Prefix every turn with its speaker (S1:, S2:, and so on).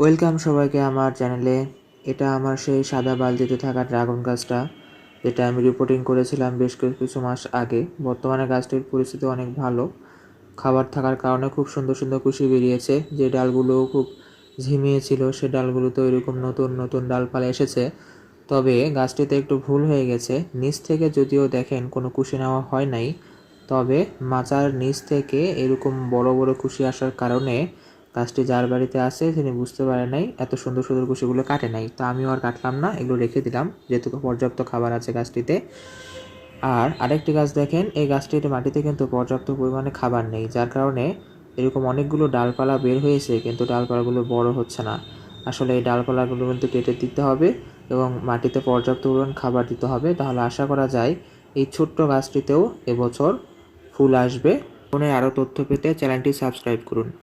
S1: Welcome সবাইকে আমার চ্যানেলে। এটা আমার সেই সাদা বালতিতে থাকা ড্রাগন গাছটা, যেটা আমি রিপোর্টিং করেছিলাম বেশ কিছু মাস আগে। বর্তমানে গাছটির পরিস্থিতি অনেক ভালো, খাবার থাকার কারণে খুব সুন্দর সুন্দর কুশি বেরিয়েছে। যে ডালগুলো খুব ঝিমিয়ে ছিল সে ডালগুলোতে এরকম নতুন নতুন ডালপালা এসেছে। তবে গাছটিতে একটু ভুল হয়ে গেছে, নিচ থেকে যদিও দেখেন কোনো কুশি নেওয়া হয় নাই, তবে মাচার নিচ থেকে এরকম বড় বড় কুশি আসার কারণে গাছটি যার বাড়িতে আছে তিনি বুঝতে পারে নাই, এত সুন্দর সুন্দর কুশিগুলো কাটে নাই। তো আমিও আর কাটলাম না, এগুলো রেখে দিলাম যেহেতু পর্যাপ্ত খাবার আছে গাছটিতে। আর আরেকটি গাছ দেখেন, এই গাছটিতে মাটিতে কিন্তু পর্যাপ্ত পরিমাণে খাবার নেই, যার কারণে এরকম অনেকগুলো ডালপালা বের হয়েছে কিন্তু ডালপালাগুলো বড় হচ্ছে না। আসলে এই ডালপালাগুলো কিন্তু কেটে দিতে হবে এবং মাটিতে পর্যাপ্ত পরিমাণ খাবার দিতে হবে, তাহলে আশা করা যায় এই ছোট্ট গাছটিতেও এবছর ফুল আসবে। ফোনে আরও তথ্য পেতে চ্যানেলটি সাবস্ক্রাইব করুন।